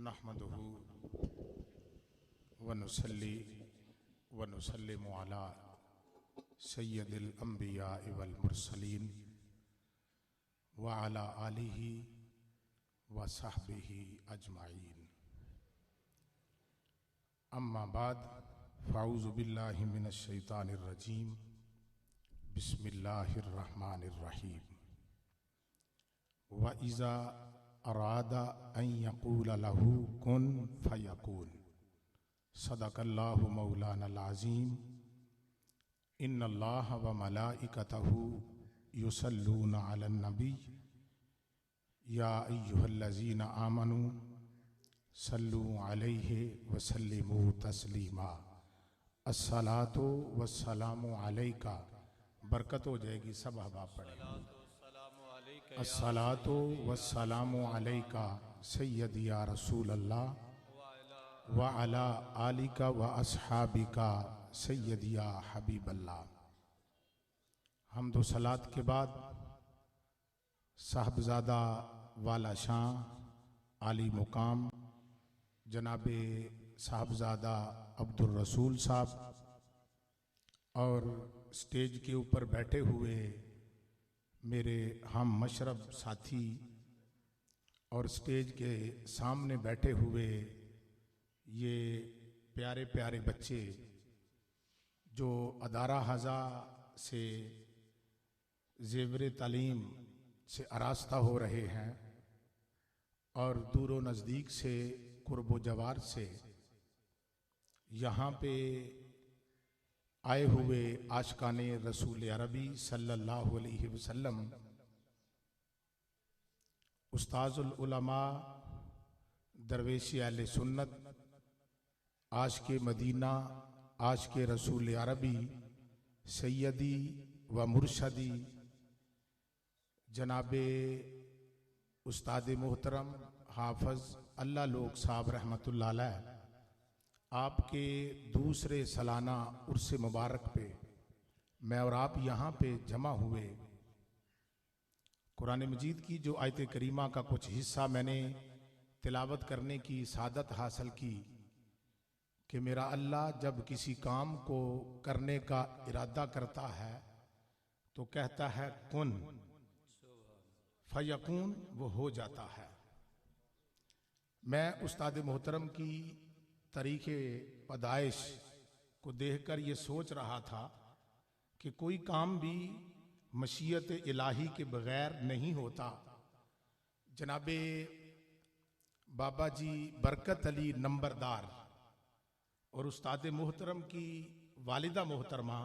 नहमदुहु व नुसल्ली व नुसल्लिमु अला सय्यदिल अंबिया वल मुरसलीन व अला आलिहि व सहबिहि अजमाइन। अम्मा बाद फ़ाऊज़ु बिल्लाहि मिनश शैतानिर रजीम। बिस्मिल्लाहिर रहमानिर रहीम। व इज़ा अरादा अन यक़ूला लहू कुन फ़यकून। सदक़ल्लाहु मौलानल अज़ीम। इन्नल्लाह व मलाइकतहु युसल्लूना अलन नबी या अय्युहल्लज़ीना आमनू सल्लू अलैहि व सल्लिमू तस्लीमा। अस्सलातु वस्सलामु अलैका। बरकत हो जाएगी, सब हवा पढ़े। अस्सलातु वस्सलामु अलैका सय्यदी या रसूल अल्लाह व अला आलिका व अस्हाबिका सय्यदी या हबीब अल्लाह। हम्द व सलात के बाद साहबजादा वाला शाह आली मुकाम जनाबे साहबजादा अब्दुल रसूल साहब और स्टेज के ऊपर बैठे हुए मेरे हम मशरब साथी और स्टेज के सामने बैठे हुए ये प्यारे प्यारे बच्चे जो अदारा हज़ा से ज़ेवर तालीम से आरास्ता हो रहे हैं और दूर नज़दीक से कुर्ब जवार से यहाँ पे आए हुए आशिकाने रसूल अरबी सल्लल्लाहु अलैहि वसल्लम, उस्ताजुल उलमा, दरवेशी अहले सुन्नत, आशिके मदीना, आशिके रसूल अरबी, सैयदी व मुर्शदी जनाबे उस्ताद मोहतरम हाफज अल्लाह लोग साहब रहमतुल्लाह अलैह, आपके दूसरे सालाना उर्स मुबारक पे मैं और आप यहाँ पे जमा हुए। कुरान मजीद की जो आयत करीमा का कुछ हिस्सा मैंने तिलावत करने की सादत हासिल की कि मेरा अल्लाह जब किसी काम को करने का इरादा करता है तो कहता है कुन फयकून, वो हो जाता है। मैं उस्ताद मोहतरम की तरीके पैदाइश को देखकर ये सोच रहा था कि कोई काम भी मशीयत इलाही के बगैर नहीं होता। जनाबे बाबा जी बरकत अली नंबरदार और उस्ताद मोहतरम की वालिदा मोहतरमा,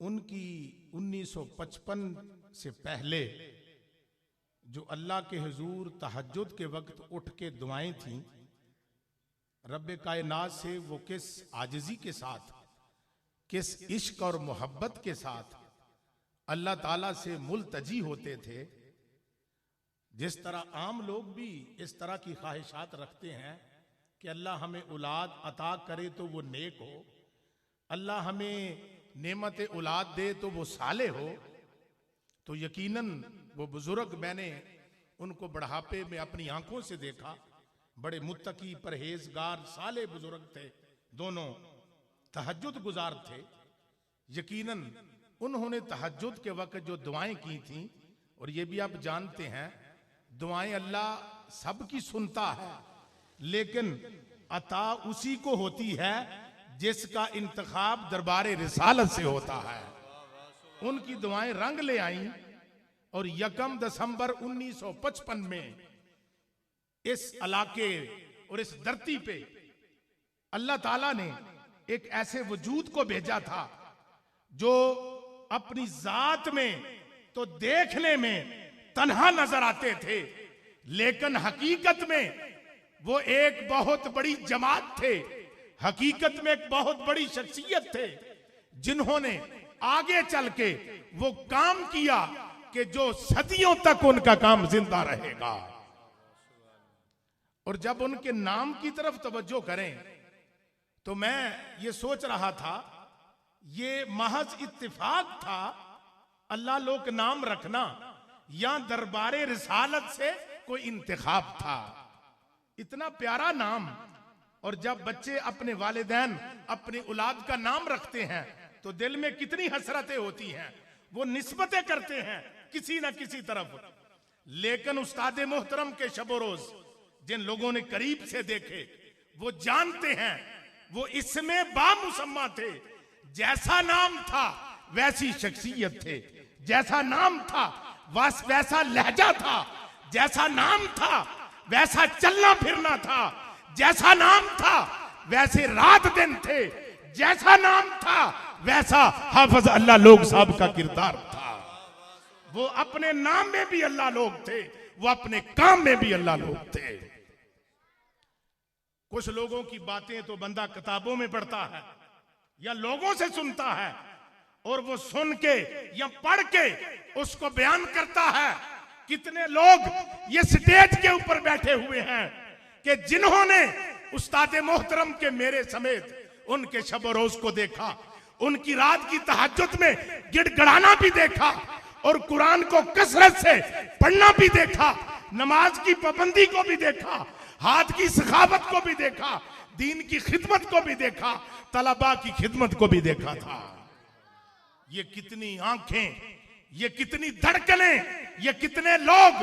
उनकी 1955 से पहले जो अल्लाह के हुजूर तहज्जुद के वक्त उठ के दुआएं थीं, रब्बे कायनात से वो किस आजिज़ी के साथ, किस इश्क और मोहब्बत के साथ अल्लाह ताला से मुल्तजी होते थे। जिस तरह आम लोग भी इस तरह की ख्वाहिशात रखते हैं कि अल्लाह हमें औलाद अता करे तो वो नेक हो, अल्लाह हमें नेमत औलाद दे तो वो साले हो, तो यकीनन वो बुजुर्ग मैंने उनको बढ़ापे में अपनी आंखों से देखा। बड़े मुत्तकी परहेजगार साले बुजुर्ग थे, दोनों तहज्जुद गुजार थे। यकीनन उन्होंने तहज्जुद के वक्त जो दुआएं की थीं, और ये भी आप जानते हैं दुआएं अल्लाह सबकी सुनता है, लेकिन अता उसी को होती है जिसका इंतखाब दरबारे रिसालत से होता है। उनकी दुआएं रंग ले आईं और 1 दिसंबर 1955 में इस इलाके और इस धरती पे अल्लाह ताला ने एक ऐसे वजूद को भेजा था जो अपनी जात में तो देखने में तन्हा नजर आते थे, लेकिन हकीकत में वो एक बहुत बड़ी जमात थे, हकीकत में एक बहुत बड़ी शख्सियत थे, जिन्होंने आगे चल के वो काम किया कि जो सदियों तक उनका काम जिंदा रहेगा। और जब उनके नाम की तरफ तवज्जो करें तो मैं ये सोच रहा था, ये महज इत्तिफाक था अल्लाह लोग नाम रखना, या दरबारे रिसालत से कोई इंतखाब था। इतना प्यारा नाम। और जब बच्चे अपने वालिदैन अपनी औलाद का नाम रखते हैं तो दिल में कितनी हसरतें होती हैं, वो निस्बतें करते हैं किसी ना किसी तरफ। लेकिन उस्ताद मोहतरम के शबो रोज जिन लोगों ने करीब से देखे वो जानते हैं वो इसमें बामुसम्मा थे। जैसा नाम था वैसी शख्सियत थे, जैसा नाम था वैसा लहजा था, जैसा नाम था वैसा चलना फिरना था, जैसा नाम था वैसे रात दिन थे, जैसा नाम था वैसा हाफिज अल्लाह लोग साहब का किरदार था। वो अपने नाम में भी अल्लाह लोग थे, वो अपने काम में भी अल्लाह लोग थे। कुछ लोगों की बातें तो बंदा किताबों में पढ़ता है या लोगों से सुनता है और वो सुन के या पढ़ के उसको बयान करता है। कितने लोग ये स्टेज के ऊपर बैठे हुए हैं कि जिन्होंने उस्ताद मोहतरम के मेरे समेत उनके शब रोज को देखा, उनकी रात की तहज्जुद में गिड़गड़ाना भी देखा और कुरान को कसरत से पढ़ना भी देखा, नमाज की पाबंदी को भी देखा, हाथ की सखावत को भी देखा, दीन की खिदमत को भी देखा, तलबा की खिदमत को भी देखा था। ये कितनी आंखें, ये कितनी धड़कनें, ये कितने लोग,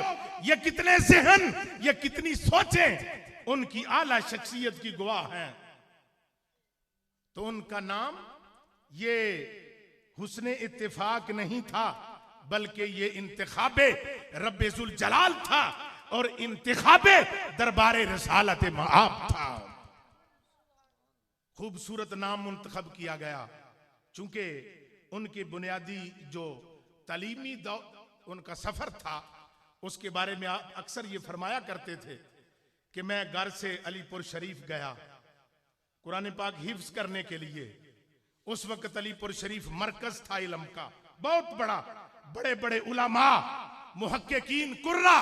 ये कितने जहन, ये कितनी सोचें उनकी आला शख्सियत की गवाह हैं। तो उनका नाम ये हुस्ने इत्तेफाक नहीं था बल्कि ये इंतखाबे रब्बे जुल जलाल था और इंतखाबे दरबारे रसालत मआब था। खूबसूरत नाम मुंतखब किया गया चूंकि उनके बुनियादी जो तालीमी उनका सफर था उसके बारे में आप अक्सर ये फरमाया करते थे कि मैं घर से अलीपुर शरीफ गया कुरान पाक हिफ्ज करने के लिए। उस वक्त अलीपुर शरीफ मरकज था इल्म का, बहुत बड़ा, बड़े बड़े उलमा मुहक्किकीन कुर्रा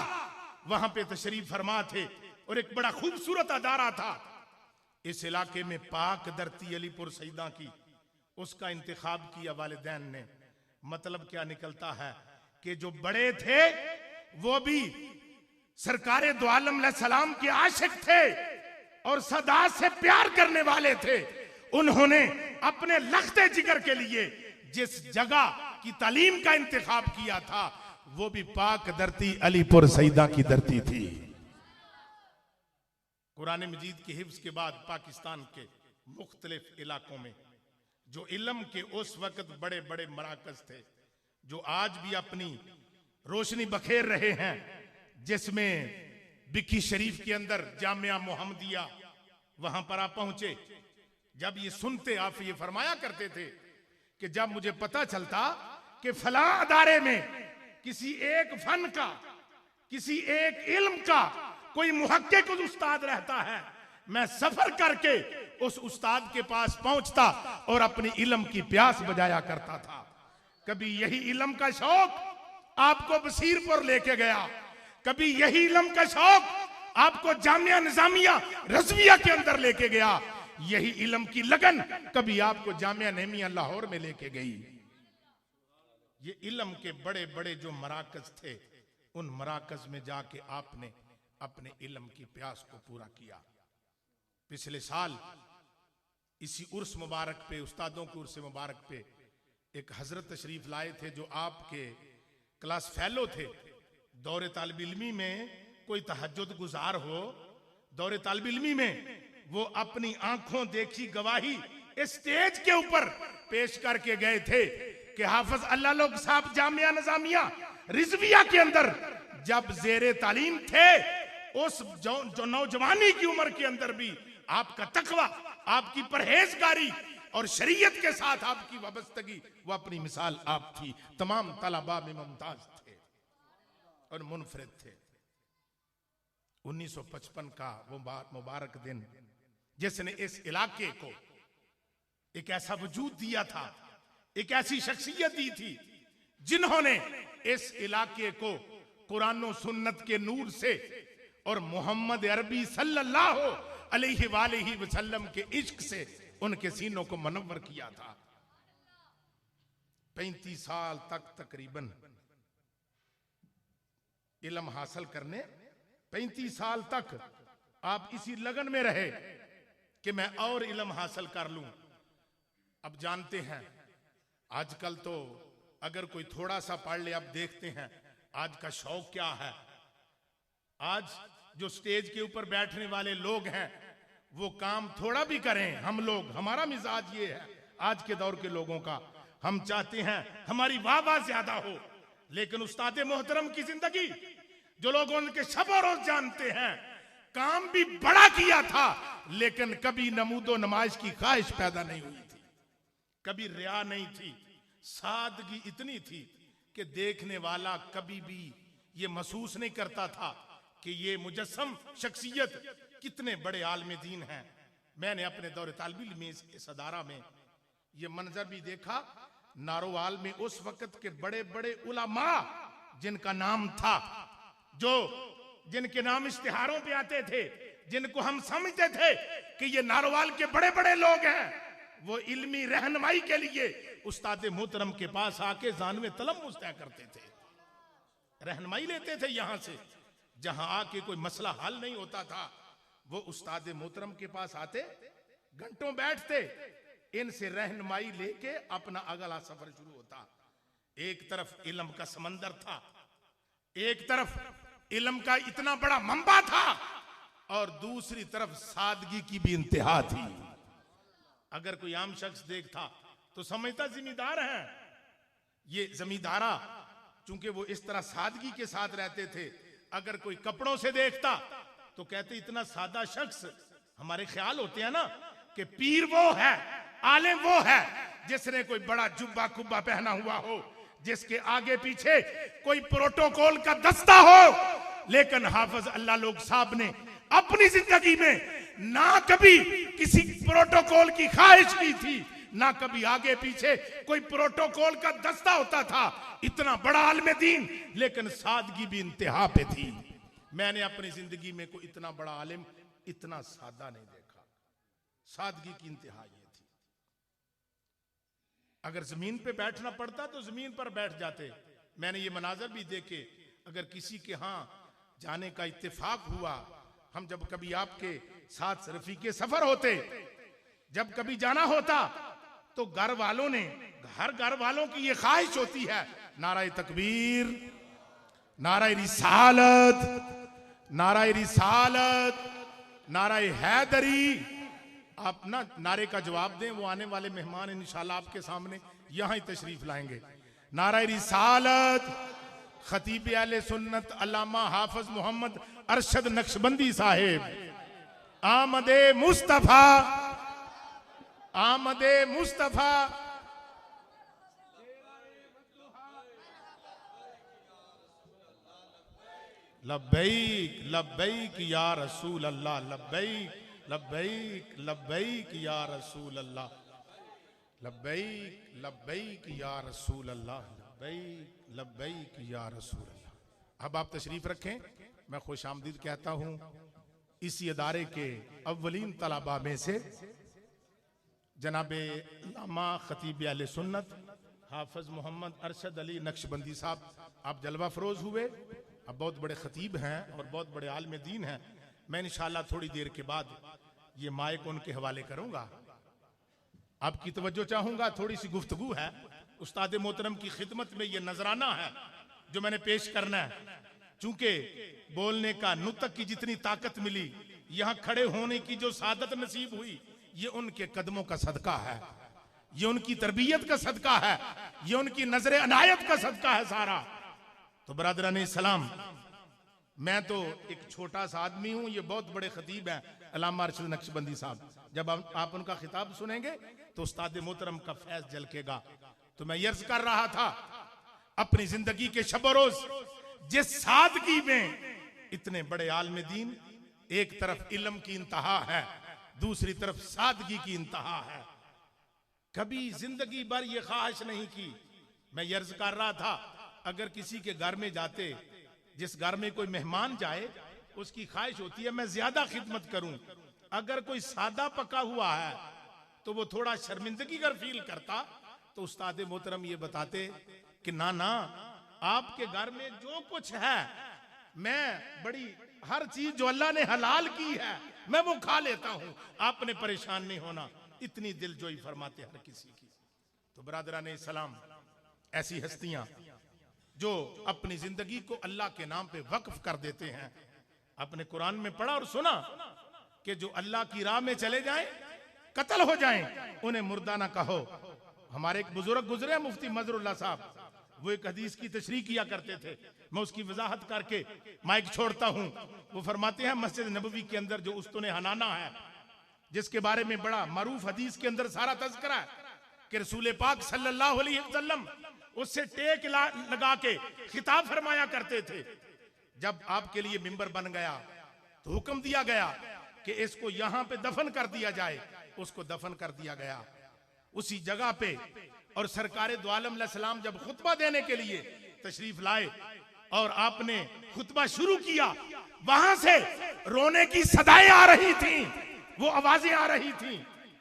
वहां पे तशरीफ फरमा थे और एक बड़ा खूबसूरत अदारा था। इस इलाके में पाक धरती अलीपुर सईदा की, उसका इंतखाब किया वालिदैन ने। मतलब क्या निकलता है कि जो बड़े थे वो भी सरकारे दो आलम सलाम के आशिक थे और सदा से प्यार करने वाले थे। उन्होंने अपने लख्ते जिगर के लिए जिस जगह की तालीम का इंतखाब किया था वो भी पाक धरती अलीपुर सईदा की धरती थी। कुरान मजीद के हिफ्ज के बाद पाकिस्तान के मुख्तलिफ इलाकों में जो इल्म के उस वक्त बड़े बड़े मराकज थे जो आज भी अपनी रोशनी बखेर रहे हैं, जिसमें बिक्की शरीफ के अंदर जामिया मोहम्मदिया, वहां पर आप पहुंचे। जब ये सुनते आप ये फरमाया करते थे कि जब मुझे पता चलता कि फलां अदारे में किसी एक फन का, किसी एक इल्म का कोई मुहक्किक उस्ताद रहता है, मैं सफर करके उस उस्ताद के पास पहुंचता और अपनी इल्म की प्यास बजाया करता था। कभी यही इल्म का शौक आपको बसीरपुर लेके गया, कभी यही इल्म का शौक आपको जामिया निजामिया रज़विया के अंदर लेके गया, यही इल्म की लगन कभी आपको जामिया नेमिया लाहौर में लेके गई। ये इल्म के बड़े बड़े जो मराकज थे उन मराकज में जाके आपने अपने इल्म की प्यास को पूरा किया। पिछले साल इसी उर्स मुबारक पे, उस्तादों के उर्स मुबारक पे एक हजरत तशरीफ लाए थे जो आपके क्लास फेलो थे। दौरे तालिब इल्मी में कोई तहज्जुद गुजार हो, दौरे तालिब इल्मी में वो अपनी आंखों देखी गवाही स्टेज के ऊपर पेश करके गए थे कि हाफिज अल्लाह लोग साहब जामिया निजामिया रिजविया के अंदर जब जेरे तालीम थे, उस जो नौजवानी की उम्र के अंदर भी आपका तकवा, आपकी परहेजगारी और शरीयत के साथ आपकी वाबस्तगी, वो अपनी मिसाल आप थी। तमाम तलबा में मुमताज थे और मुनफरिद थे। 1955 का वो मुबारक दिन जिसने इस इलाके को एक ऐसा वजूद दिया था, एक ऐसी शख्सियत दी थी जिन्होंने इस इलाके को कुरान और सुन्नत के नूर से और मोहम्मद अरबी सल्लल्लाहु अलैहि वसल्लम के इश्क से उनके सीनों को मनव्वर किया था। 35 साल तक तकरीबन इल्म हासिल करने 35 साल तक आप इसी लगन में रहे कि मैं और इल्म हासिल कर लूं। अब जानते हैं आजकल तो अगर कोई थोड़ा सा पढ़ ले, अब देखते हैं आज का शौक क्या है। आज जो स्टेज के ऊपर बैठने वाले लोग हैं वो काम थोड़ा भी करें, हम लोग, हमारा मिजाज ये है आज के दौर के लोगों का, हम चाहते हैं हमारी वाह ज्यादा हो। लेकिन उस्ताद मोहतरम की जिंदगी जो लोग उनके शब और रोज जानते हैं, काम भी बड़ा किया था लेकिन कभी नमूदो नमाइश की ख्वाहिश पैदा नहीं हुई थी, कभी रिया नहीं थी। सादगी इतनी थी कि देखने वाला कभी भी ये महसूस नहीं करता था कि ये मुजस्सम शख्सियत कितने बड़े आलम दीन हैं। मैंने अपने दौरे तालिब इल्म में इस अदारा में ये मंजर भी देखा। नारोवाल में उस वक्त के बड़े बड़े उलमा जिनका नाम था, जो जिनके नाम इश्तिहारों पे आते थे, जिनको हम समझते थे कि ये नारोवाल के बड़े बड़े लोग हैं, वो इल्मी रहनुमाई के लिए उस्ताद मोहतरम के पास आके जानवे तलब मुस्तैद करते थे, रहनुमाई लेते थे। यहां से जहां आके कोई मसला हल नहीं होता था, वो उस्ताद मोहतरम के पास आते, घंटों बैठते, इनसे रहनुमाई लेके अपना अगला सफर शुरू होता। एक तरफ इल्म का समंदर था, एक तरफ इल्म का इतना बड़ा मंबा था, और दूसरी तरफ सादगी की भी इंतहा थी। अगर कोई आम शख्स देखता तो समझता जिम्मेदार हैं। ये जमींदारा चूंकि वो इस तरह सादगी के साथ रहते थे, अगर कोई कपड़ों से देखता तो कहते इतना सादा शख्स, हमारे ख्याल होते हैं ना कि पीर वो है, आलिम वो है जिसने कोई बड़ा जुब्बा कुब्बा पहना हुआ हो, जिसके आगे पीछे कोई प्रोटोकॉल का दस्ता हो। लेकिन हाफिज अल्लाह लोग साहब ने अपनी जिंदगी में ना कभी किसी प्रोटोकॉल की ख्वाहिश की थी, ना कभी आगे पीछे कोई प्रोटोकॉल का दस्ता होता था। इतना बड़ा आलिम दीन लेकिन सादगी भी इंतहा पे थी। मैंने अपनी जिंदगी में कोई इतना बड़ा आलिम इतना सादा नहीं देखा। सादगी की इंतहा ये थी। अगर जमीन पे बैठना पड़ता तो जमीन पर बैठ जाते। मैंने ये मनाजर भी देखे। अगर किसी के यहां जाने का इत्तेफाक हुआ, हम जब कभी आपके साथ रफीके सफर होते, जब कभी जाना होता तो घर वालों ने, हर घर वालों की ये ख्वाहिश होती है, नाराए तकबीर, नाराए रिसालत, नाराए रिसालत, नाराए हैदरी। आप ना नारे का जवाब दें, वो आने वाले मेहमान इंशाल्लाह आपके सामने यहां ही तशरीफ लाएंगे। नाराए रिसालत, खतीब अहले सुन्नत अल्लामा हाफिज मोहम्मद अरशद नक्शबंदी साहिब, आमदे मुस्तफा, आमदे मुस्तफा। लब्बैक लब्बैक या रसूल अल्लाह, लब्बैक लब्बैक लब्बैक या रसूल अल्लाह, लब्बैक लब्बैक या रसूल अल्लाह, लब्बैक लब्बैक या रसूल अल्लाह। अब आप तशरीफ रखें। मैं खुश आमदीद कहता हूं इसी अदारे के अव्वलीन तलबा में से जनाबे अल्लामा खतीब अहले सुन्नत हाफिज मोहम्मद अरशद अली नक्शबंदी साहब, आप जलवा फरोज हुए। अब बहुत बड़े खतीब हैं और बहुत बड़े आलिम दीन हैं। मैं इंशाअल्लाह थोड़ी देर के बाद ये माइक उनके हवाले करूंगा। आपकी तवज्जो चाहूंगा, थोड़ी सी गुफ्तगू है। उस्ताद मोहतरम की खिदमत में ये नजराना है जो मैंने पेश करना है। चूंकि बोलने का नुतक की जितनी ताकत मिली, यहां खड़े होने की जो सादत नसीब हुई, ये उनके कदमों का सदका है, ये उनकी तरबियत का सदका है, ये उनकी नजर अनायत का सदका है सारा। तो बरादरान सलाम, मैं तो एक छोटा सा आदमी हूं, ये बहुत बड़े खतीब हैं अल्लामा अरशद नक्शबंदी साहब। जब आप उनका खिताब सुनेंगे तो उस्ताद मोहतरम का फैज झलकेगा। तो मैं यर्ज कर रहा था, अपनी जिंदगी के शब रोज जिस सादगी में इतने बड़े आलिम दीन, एक तरफ इल्म की इंतहा है, दूसरी तरफ सादगी की इंतहा है, कभी जिंदगी भर ये ख्वाहिश नहीं की। मैं यर्ज कर रहा था, अगर किसी के घर में जाते, जिस घर में कोई मेहमान जाए, उसकी ख्वाहिश होती है मैं ज्यादा खिदमत करूं। अगर कोई सादा पका हुआ है तो वो थोड़ा शर्मिंदगी कर फील करता, तो उस्ताद मोहतरम ये बताते कि ना ना, आपके घर में जो कुछ है मैं बड़ी हर चीज जो अल्लाह ने हलाल की है मैं वो खा लेता हूं, आपने परेशान नहीं होना। इतनी दिलजोई फरमाते हर किसी की। तो बरादरान इस्लाम, ऐसी हस्तियां जो अपनी जिंदगी को अल्लाह के नाम पे वक्फ कर देते हैं। आपने कुरान में पढ़ा और सुना कि जो अल्लाह की राह में चले जाएं, कत्ल हो जाएं, उन्हें मुर्दा ना कहो। हमारे एक बुजुर्ग गुजरे मुफ्ती मजरुल्लाह साहब, वो एक हदीस की तशरीह किया करते थे, मैं उसकी वजाहत करके माइक छोड़ता हूं। वो फरमाते हैं मस्जिद नबवी के अंदर जो उस्तुने हनाना है, जिसके बारे में बड़ा मारूफ हदीस के अंदर सारा तज़किरा है कि रसूल पाक सल्लल्लाहु अलैहि वसल्लम उससे टेक लगा के खिताब फरमाया करते थे। जब आपके लिए मिंबर बन गया तो हुक्म दिया गया कि इसको यहां पे दफन कर दिया जाए। उसको दफन कर दिया गया उसी जगह पे। और सरकारे दो आलम अलैहिस्सलाम जब खुतबा देने के लिए तशरीफ लाए और आपने खुतबा शुरू किया, वहां से रोने की सदाएं आ रही थी, वो आवाजें आ रही थी।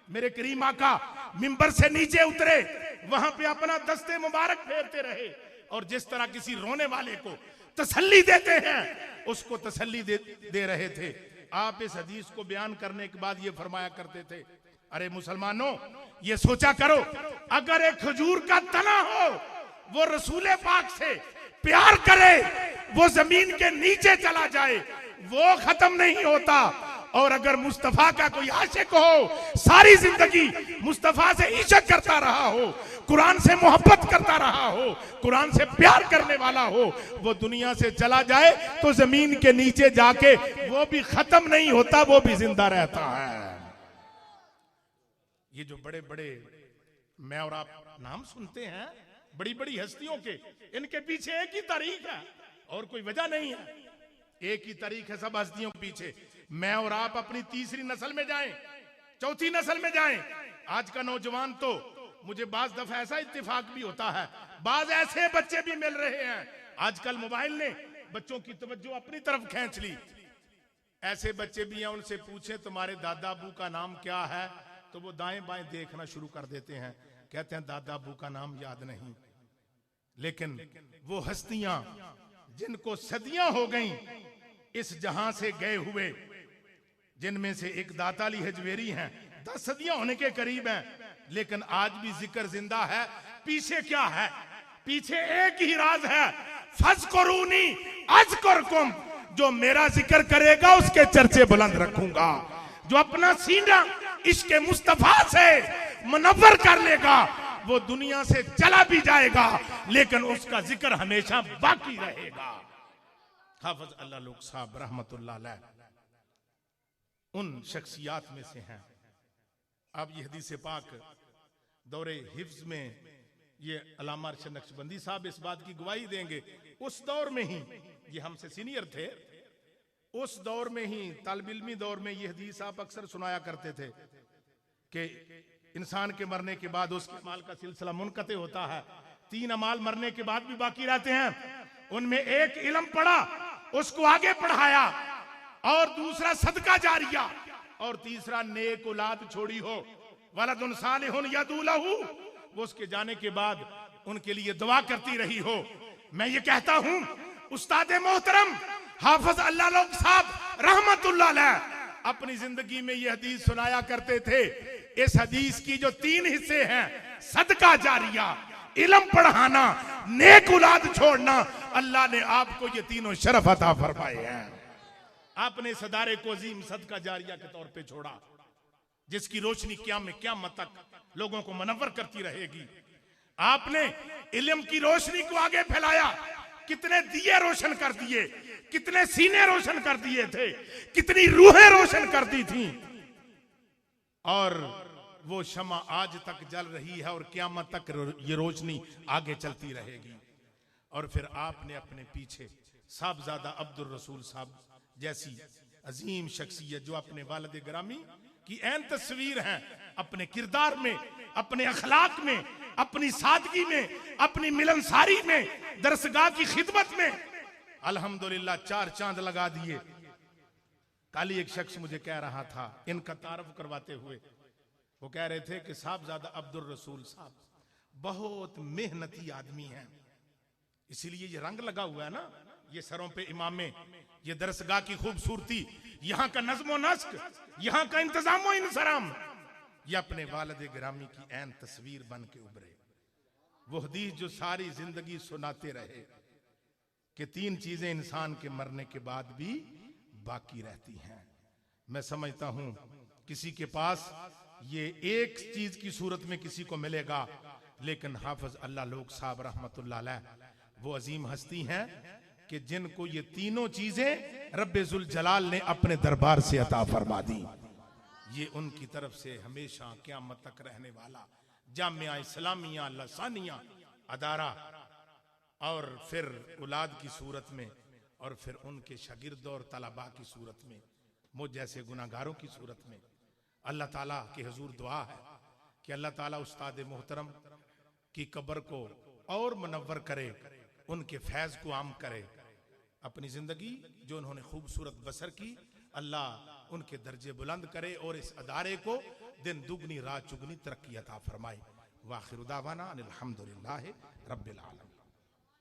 मेरे करीम आका मिंबर से नीचे उतरे, वहां पे अपना दस्ते मुबारक फेरते रहे और जिस तरह किसी रोने वाले को तसल्ली देते हैं उसको तसल्ली दे रहे थे। आप इस हदीस को बयान करने के बाद ये फरमाया करते थे, अरे मुसलमानों, ये सोचा करो अगर एक खजूर का तना हो, वो रसूल पाक से प्यार करे, वो जमीन के नीचे चला जाए, वो खत्म नहीं होता। और अगर मुस्तफा का कोई आशिक हो, सारी जिंदगी मुस्तफा से इश्क करता रहा हो, कुरान से मोहब्बत करता रहा हो, कुरान से प्यार करने वाला हो, वो दुनिया से चला जाए तो जमीन के नीचे जाके वो भी खत्म नहीं होता, वो भी जिंदा रहता है। ये जो बड़े बड़े मैं और आप नाम सुनते हैं बड़ी बड़ी हस्तियों के, इनके पीछे एक ही तारीख है और कोई वजह नहीं है। एक ही तारीख है सब हस्तियों के पीछे। मैं और आप अपनी तीसरी नस्ल में जाएं, चौथी नस्ल में जाएं। आज का नौजवान तो, मुझे बाज दफा ऐसा इत्तेफाक भी होता है, बाज ऐसे बच्चे भी मिल रहे हैं, आजकल मोबाइल ने बच्चों की तवज्जो अपनी तरफ खींच ली। ऐसे बच्चे भी हैं, उनसे पूछें तुम्हारे दादा अबू का नाम क्या है, तो वो दाएं बाएं देखना शुरू कर देते हैं, कहते हैं दादा अबू का नाम याद नहीं। लेकिन वो हस्तियां जिनको सदियां हो गईं इस जहां से गए हुए, जिनमें से एक दाता अली हजवेरी हैं, 10 सदियां होने के करीब हैं, लेकिन आज भी जिक्र जिंदा है। पीछे क्या है? पीछे एक ही राज है, फज़कुरूनी अज़कुरकुम, जो मेरा जिक्र करेगा उसके चर्चे बुलंद रखूंगा। जो अपना सीना इश्क़ मुस्तफा से मुनव्वर कर लेगा वो दुनिया से चला भी जाएगा, लेकिन उसका जिक्र हमेशा बाकी रहेगा। हाफिज अल्लाह लोग साहब रहमतुल्लाह अलैह उन शख्सियात में से हैं। अब ये हदीस पाक दौरे हिफ्ज में ये अल्लामा अरशद नक्शबंदी साहब इस बात की गवाही देंगे। उस दौर में ही, ये हमसे सीनियर थे, उस दौर में ही तालिब इल्मी दौर में ये हदीस आप अक्सर सुनाया करते थे कि इंसान के मरने के बाद उसके अमाल का सिलसिला मुनक़ते होता है। 3 अमाल मरने के बाद भी बाकी रहते हैं। उनमें एक इल्म पढ़ा, उसको आगे पढ़ाया, और दूसरा सदका जारिया, और तीसरा नेक औलाद छोड़ी हो, वलदुन सालिहुन यदू लहू, वो उसके जाने के बाद उनके लिए दुआ करती रही हो। मैं ये कहता हूं, उस्ताद मोहतरम हाफिज अल्लाह लोग साहब रहमतुल्लाह अलैह अपनी जिंदगी में ये हदीस सुनाया करते थे। इस हदीस की जो 3 हिस्से हैं, सदका जारिया, इल्म पढ़ाना, नेक औलाद छोड़ना, अल्लाह ने आपको ये तीनों शरफ अता फरमाए हैं। आपने सदारे को अजीम सदका जारिया के तौर पे छोड़ा, जिसकी रोशनी क़यामत तक लोगों को मुनव्वर करती रहेगी। आपने इल्म की रोशनी को आगे फैलाया, कितने दिए रोशन कर दिए, कितने सीने रोशन कर दिए थे, कितनी रूहें रोशन कर दी थी, और वो शमा आज तक जल रही है और क़यामत तक ये रोशनी आगे चलती रहेगी। और फिर आपने अपने पीछे साहबजादा अब्दुल रसूल साहब जैसी अजीम शख्सियत, जो अपने वालिद गिरामी की ऐन तस्वीर हैं, अपने किरदार में, अपने अखलाक में, अपनी सादगी में, अपनी मिलनसारी में, दरसगाह की खिदमत में अल्हम्दुलिल्लाह 4 चांद लगा दिए। कल एक शख्स मुझे कह रहा था, इनका तारफ करवाते हुए, वो कह रहे थे कि साहबजादा अब्दुल रसूल साहब बहुत मेहनती आदमी हैं, इसीलिए ये रंग लगा हुआ है ना, ये सरों पे इमामे, ये दरसगाह की खूबसूरती, यहाँ का नज़्म नस्क, यहाँ का इंतजाम व इंसराम, ये अपने वालिद गिरामी की ऐन तस्वीर बन के उभरे। वो हदीस जो सारी जिंदगी सुनाते रहे कि 3 चीजें इंसान के मरने के बाद भी बाकी रहती हैं। मैं समझता हूं किसी के पास ये एक चीज की सूरत में किसी को मिलेगा, लेकिन हाफिज अल्लाह लोग साहब रहमतुल्लाह अलैह वो अजीम हस्ती हैं कि जिनको ये तीनों चीजें रब्बे जुल जलाल ने अपने दरबार से अता फरमा दी। ये उनकी तरफ से हमेशा क़यामत तक रहने वाला जामिया इस्लामिया लसानिया अदारा, और फिर औलाद की सूरत में, और फिर उनके शागिर्द और तलबा की सूरत में, मुझ जैसे गुनाहगारों की सूरत में। अल्लाह ताला के हुजूर दुआ है कि अल्लाह ताला उस्ताद मोहतरम की कब्र को और मुनव्वर करे, उनके फैज़ को आम करे। अपनी ज़िंदगी जो उन्होंने खूबसूरत बसर की, अल्लाह उनके दर्जे बुलंद करे और इस अदारे को दिन दुगनी रात चुगनी तरक्की अता फरमाए। वाखिर दावाना अनिल हम्दुलिल्लाहि रब्बिल आलमीन।